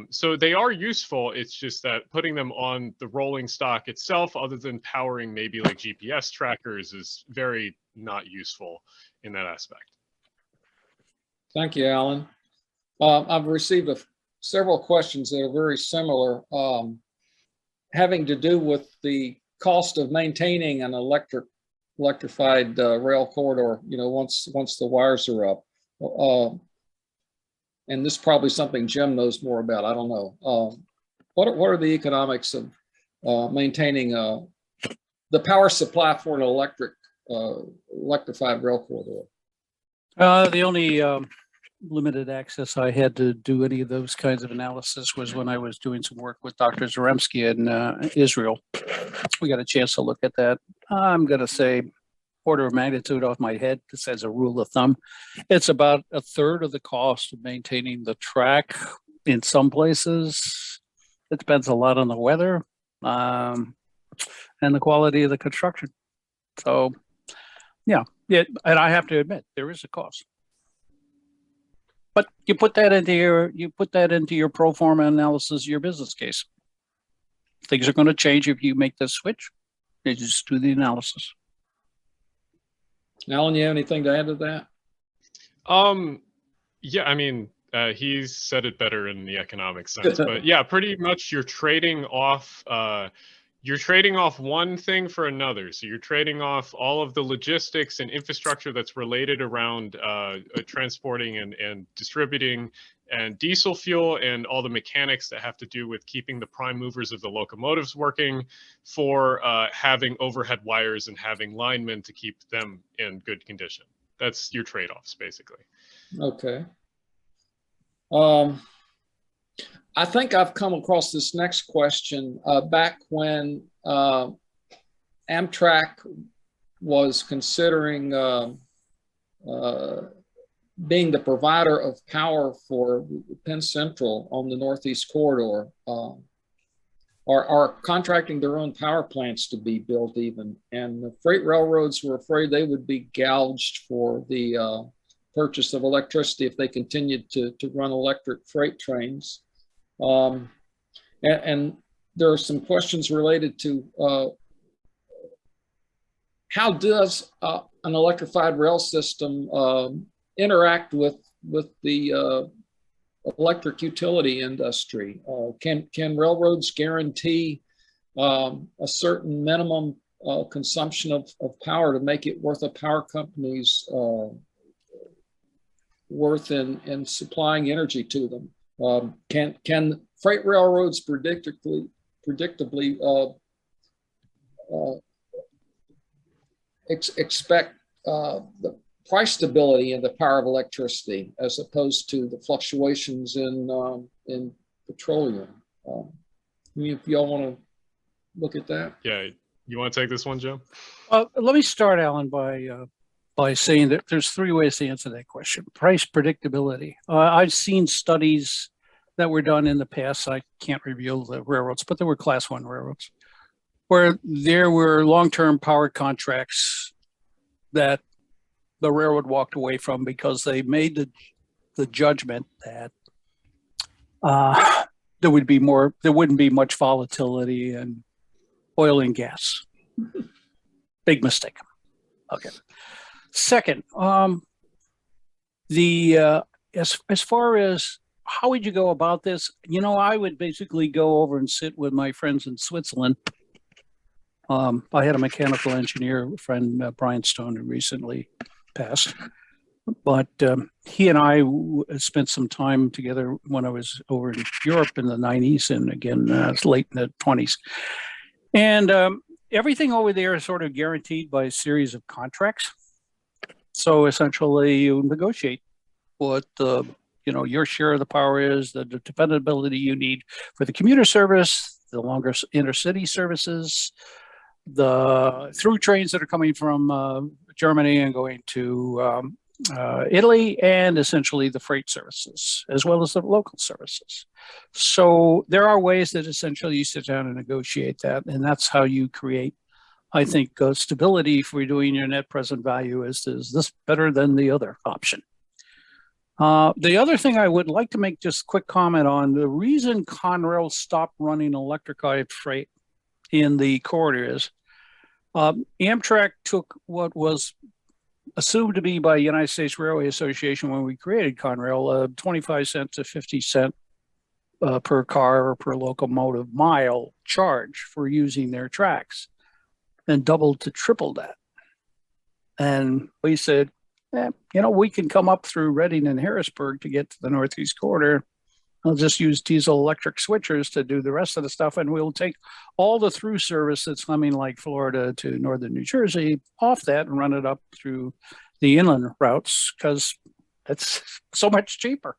So they are useful. It's just that putting them on the rolling stock itself, other than powering maybe like GPS trackers, is very not useful in that aspect. Thank you, Alan. I've received several questions that are very similar, having to do with the cost of maintaining an electrified rail corridor, once the wires are up. And this is probably something Jim knows more about. I don't know. What are the economics of maintaining the power supply for an electrified rail corridor? The only limited access I had to do any of those kinds of analysis was when I was doing some work with Dr. Zaremsky in Israel. We got a chance to look at that. I'm going to say order of magnitude off my head, just as a rule of thumb. It's about a third of the cost of maintaining the track in some places. It depends a lot on the weather and the quality of the construction. So, yeah, and I have to admit, there is a cost. But you put that into your pro forma analysis, your business case. Things are going to change if you make this switch. You just do the analysis. Alan, you have anything to add to that? Yeah, I mean, he's said it better in the economic sense, but yeah, pretty much you're trading off one thing for another. So you're trading off all of the logistics and infrastructure that's related around transporting and distributing and diesel fuel, and all the mechanics that have to do with keeping the prime movers of the locomotives working, for having overhead wires and having linemen to keep them in good condition. That's your trade-offs, basically. Okay. I think I've come across this next question back when Amtrak was considering being the provider of power for Penn Central on the Northeast Corridor, are contracting their own power plants to be built even. And the freight railroads were afraid they would be gouged for the purchase of electricity if they continued to run electric freight trains. And there are some questions related to how does an electrified rail system interact with the electric utility industry? Can railroads guarantee a certain minimum consumption of power to make it worth a power company's worth in supplying energy to them? Can freight railroads predictably expect the price stability in the power of electricity as opposed to the fluctuations in petroleum? If y'all want to look at that. Yeah, you want to take this one, Joe? Let me start, Alan, by saying that there's three ways to answer that question. Price predictability. I've seen studies that were done in the past. I can't reveal the railroads, but there were Class 1 railroads where there were long-term power contracts that the railroad walked away from because they made the judgment that there wouldn't be much volatility in oil and gas. Big mistake. Okay. Second, as far as how would you go about this? I would basically go over and sit with my friends in Switzerland. I had a mechanical engineer friend, Brian Stone, who recently passed, but he and I spent some time together when I was over in Europe in the 90s, and again, late in the 20s. And everything over there is sort of guaranteed by a series of contracts. So essentially, you negotiate what your share of the power is, the dependability you need for the commuter service, the longer intercity services, the through trains that are coming from Germany and going to Italy, and essentially the freight services, as well as the local services. So there are ways that essentially you sit down and negotiate that, and that's how you create, I think, stability for doing your net present value. Is this better than the other option? The other thing I would like to make just a quick comment on, the reason Conrail stopped running electrified freight in the corridors, Amtrak took what was assumed to be by United States Railway Association when we created Conrail, 25 cents to 50 cent per car or per locomotive mile charge for using their tracks, and doubled to triple that. And we said, we can come up through Reading and Harrisburg to get to the Northeast Corridor. I'll just use diesel electric switchers to do the rest of the stuff, and we'll take all the through service that's coming like Florida to northern New Jersey off that and run it up through the inland routes because it's so much cheaper.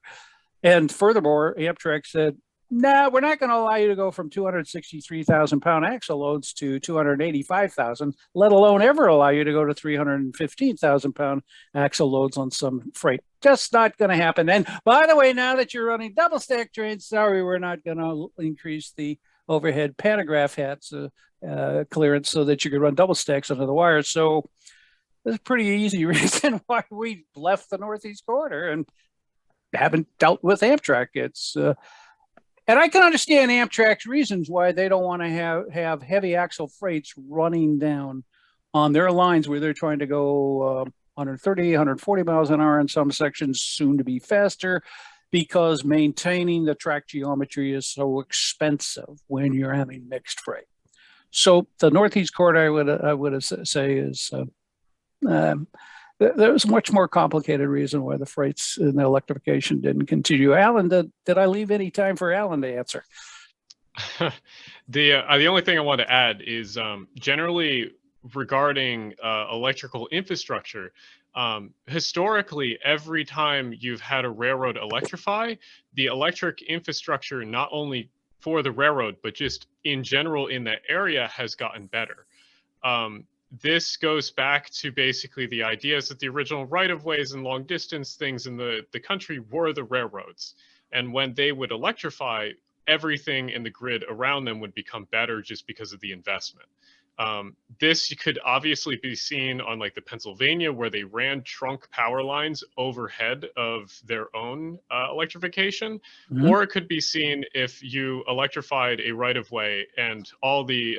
And furthermore, Amtrak said, no, we're not going to allow you to go from 263,000 pound axle loads to 285,000, let alone ever allow you to go to 315,000 pound axle loads on some freight. Just not going to happen. And by the way, now that you're running double stack trains, sorry, we're not going to increase the overhead pantograph hats clearance so that you can run double stacks under the wires. So that's a pretty easy reason why we left the Northeast Corridor and haven't dealt with Amtrak. It's and I can understand Amtrak's reasons why they don't want to have heavy axle freights running down on their lines where they're trying to go 130, 140 miles an hour in some sections, soon to be faster, because maintaining the track geometry is so expensive when you're having mixed freight. So the Northeast Corridor, I would say, is there's a much more complicated reason why the freights and the electrification didn't continue. Alan, did I leave any time for Alan to answer? The only thing I want to add is generally regarding electrical infrastructure. Historically, every time you've had a railroad electrify, the electric infrastructure, not only for the railroad, but just in general in that area, has gotten better. This goes back to basically the ideas that the original right-of-ways and long-distance things in the country were the railroads. And when they would electrify, everything in the grid around them would become better just because of the investment. This could obviously be seen on like the Pennsylvania, where they ran trunk power lines overhead of their own electrification, or it could be seen if you electrified a right-of-way and all the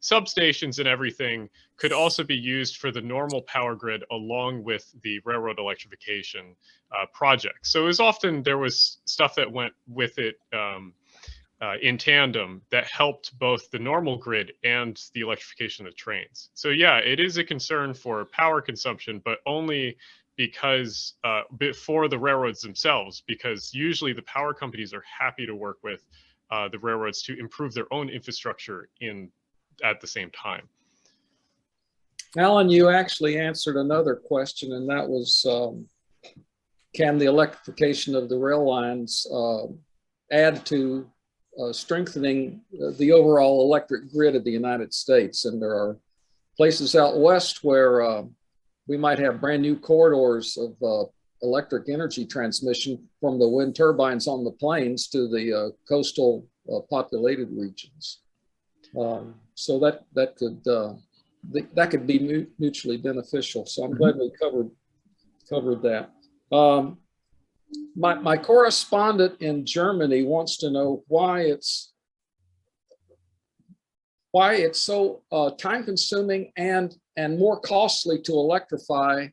substations and everything could also be used for the normal power grid along with the railroad electrification project. So it was often, there was stuff that went with it in tandem that helped both the normal grid and the electrification of trains. So yeah, it is a concern for power consumption, but only because for the railroads themselves, because usually the power companies are happy to work with the railroads to improve their own infrastructure at the same time. Alan, you actually answered another question, and that was, can the electrification of the rail lines add to strengthening the overall electric grid of the United States? And there are places out west where we might have brand new corridors of electric energy transmission from the wind turbines on the plains to the coastal populated regions. So that could be mutually beneficial. So I'm glad we covered that. My correspondent in Germany wants to know why it's so time consuming and more costly to electrify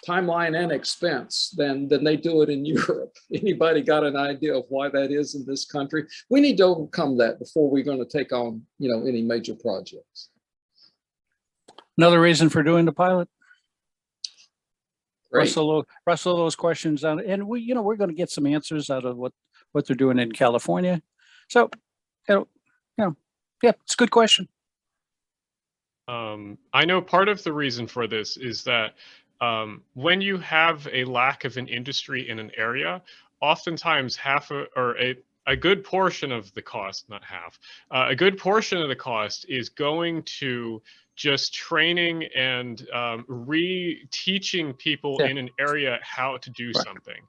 timeline and expense than they do it in Europe. Anybody got an idea of why that is in this country? We need to overcome that before we're going to take on any major projects. Another reason for doing the pilot. Great. Wrestle those questions out, and we're going to get some answers out of what they're doing in California. So, yeah, it's a good question. I know part of the reason for this is that when you have a lack of an industry in an area, oftentimes a good portion of the cost, not half, a good portion of the cost is going to just training and re-teaching people in an area how to do something.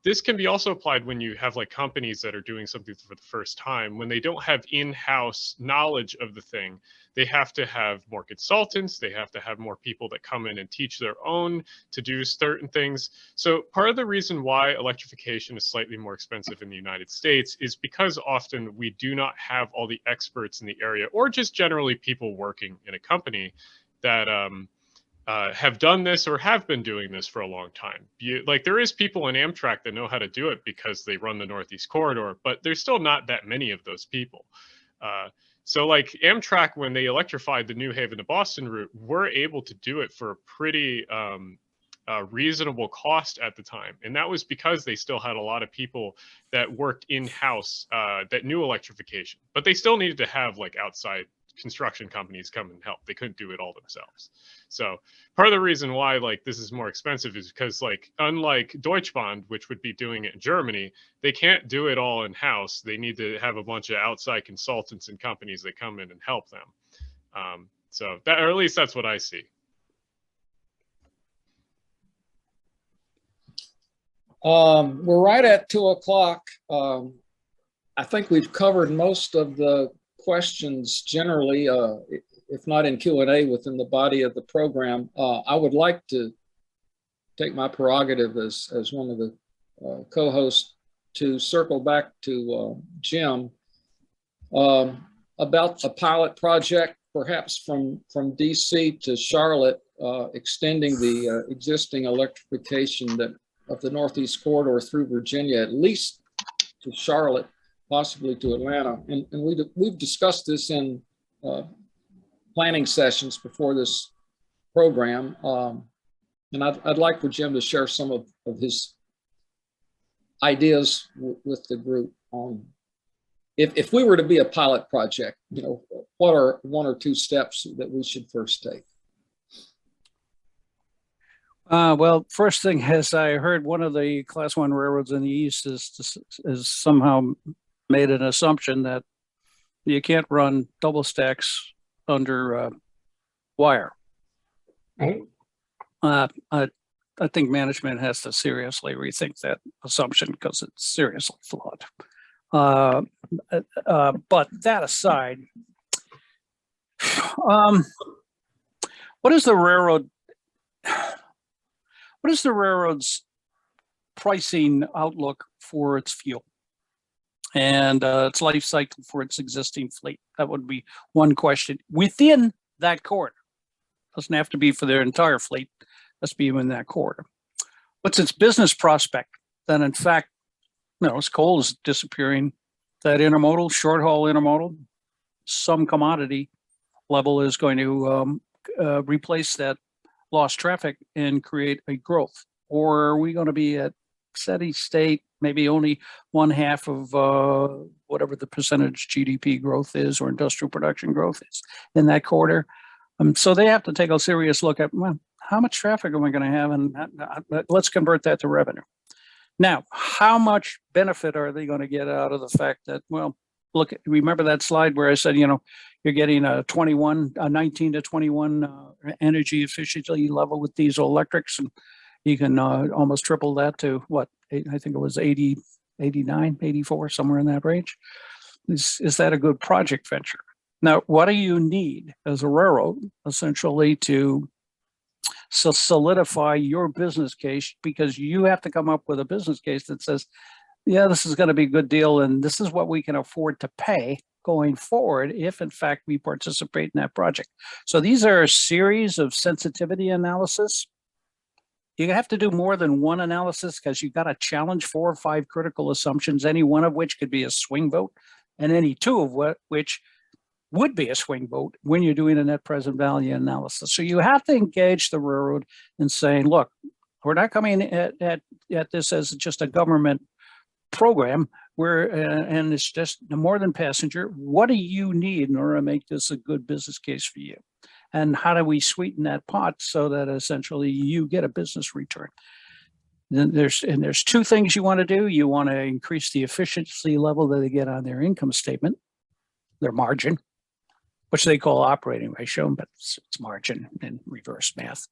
This can be also applied when you have like companies that are doing something for the first time. When they don't have in-house knowledge of the thing, they have to have more consultants. They have to have more people that come in and teach their own to do certain things. So part of the reason why electrification is slightly more expensive in the United States is because often we do not have all the experts in the area, or just generally people working in a company that have done this or have been doing this for a long time. Like there is people in Amtrak that know how to do it because they run the Northeast Corridor, but there's still not that many of those people. So like Amtrak, when they electrified the New Haven to Boston route, were able to do it for a pretty reasonable cost at the time. And that was because they still had a lot of people that worked in-house that knew electrification, but they still needed to have like outside construction companies come and help. They couldn't do it all themselves. So part of the reason why like this is more expensive is because like unlike Deutschbahn, which would be doing it in Germany, they can't do it all in-house. They need to have a bunch of outside consultants and companies that come in and help them. So that, or at least that's what I see. We're right at 2 o'clock. I think we've covered most of the questions generally, if not in Q&A within the body of the program. I would like to take my prerogative as one of the co-hosts to circle back to Jim about a pilot project, perhaps from DC to Charlotte, extending the existing electrification of the Northeast Corridor through Virginia, at least to Charlotte, possibly to Atlanta. And we've discussed this in planning sessions before this program. And I'd like for Jim to share some of his ideas with the group on if we were to be a pilot project, you know, what are 1 or 2 steps that we should first take? Well, first thing is I heard one of the Class 1 railroads in the East is somehow made an assumption that you can't run double stacks under wire. Right. I think management has to seriously rethink that assumption because it's seriously flawed. But that aside, what is the railroad's pricing outlook for its fuel and its life cycle for its existing fleet? That would be one question within that corridor. Doesn't have to be for their entire fleet. Let's be in that corridor. What's its business prospect? Then, in fact, you know, as coal is disappearing, that intermodal, short haul intermodal, some commodity level is going to replace that lost traffic and create a growth. Or are we going to be at steady state, maybe only 1/2 of whatever the percentage GDP growth is or industrial production growth is in that corridor? So they have to take a serious look at, well, how much traffic are we going to have, and let's convert that to revenue. Now, how much benefit are they going to get out of the fact that, well, look, remember that slide where I said, you know, you're getting a 19 to 21 energy efficiency level with diesel electrics, and you can almost triple that to what, I think it was 80, 89, 84, somewhere in that range. Is that a good project venture? Now, what do you need as a railroad, essentially, to solidify your business case? Because you have to come up with a business case that says, yeah, this is going to be a good deal, and this is what we can afford to pay going forward if, in fact, we participate in that project. So these are a series of sensitivity analysis. You have to do more than one analysis because you've got to challenge 4 or 5 critical assumptions, any one of which could be a swing vote, and any 2 of which would be a swing vote when you're doing a net present value analysis. So you have to engage the railroad in saying, look, we're not coming at this as just a government program where and it's just more than passenger. What do you need in order to make this a good business case for you? And how do we sweeten that pot so that essentially you get a business return? Then there's 2 things you want to do. You want to increase the efficiency level that they get on their income statement, their margin, which they call operating ratio, but it's margin in reverse math.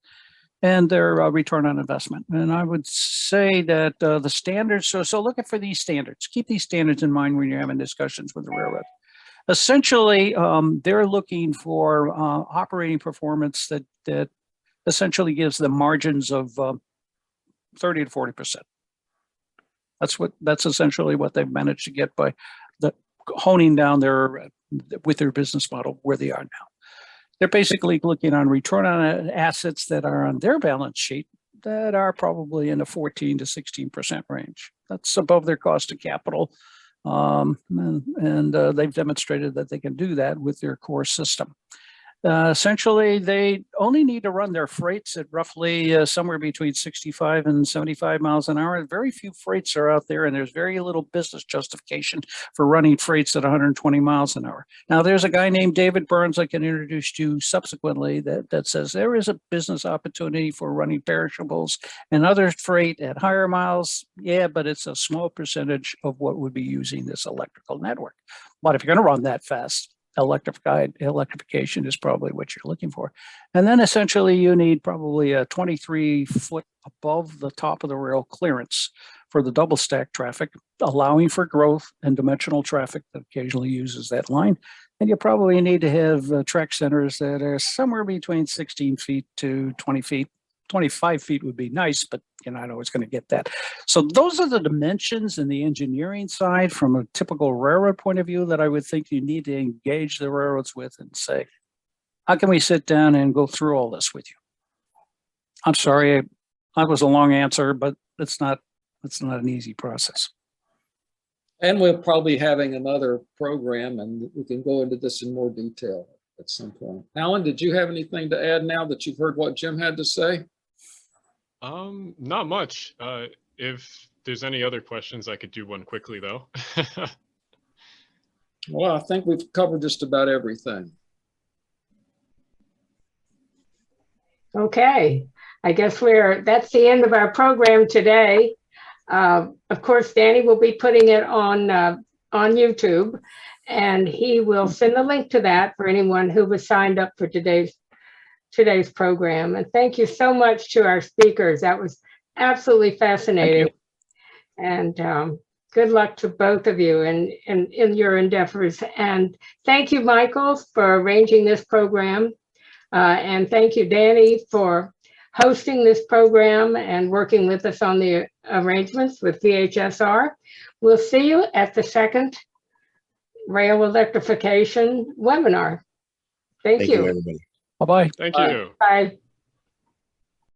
and their return on investment. And I would say that the standards, so looking for these standards, keep these standards in mind when you're having discussions with the railroad. Essentially, they're looking for operating performance that essentially gives them margins of 30 to 40%. That's essentially what they've managed to get by honing down with their business model where they are now. They're basically looking on return on assets that are on their balance sheet that are probably in the 14 to 16% range. That's above their cost of capital. They've demonstrated that they can do that with their core system. Essentially, they only need to run their freights at roughly somewhere between 65 and 75 miles an hour. Very few freights are out there, and there's very little business justification for running freights at 120 miles an hour. Now, there's a guy named David Burns I can introduce to you subsequently that says there is a business opportunity for running perishables and other freight at higher miles. Yeah, but it's a small percentage of what would be using this electrical network. But if you're going to run that fast, electrification is probably what you're looking for. And then essentially you need probably a 23 foot above the top of the rail clearance for the double stack traffic, allowing for growth and dimensional traffic that occasionally uses that line. And you probably need to have track centers that are somewhere between 16 feet to 20 feet. 25 feet would be nice, but you're not always going to get that. So those are the dimensions in the engineering side from a typical railroad point of view that I would think you need to engage the railroads with and say, how can we sit down and go through all this with you? I'm sorry, that was a long answer, but it's not an easy process. And we're probably having another program, and we can go into this in more detail at some point. Alan, did you have anything to add now that you've heard what Jim had to say? Not much. If there's any other questions, I could do one quickly though. Well, I think we've covered just about everything. Okay, I guess that's the end of our program today. Of course, Danny will be putting it on YouTube, and he will send a link to that for anyone who was signed up for today's program. And thank you so much to our speakers. That was absolutely fascinating. And good luck to both of you in your endeavors. And thank you, Michael, for arranging this program. And thank you, Danny, for hosting this program and working with us on the arrangements with VHSR. We'll see you at the second Rail Electrification webinar. Thank you. Everybody. Bye-bye. Thank you. Bye.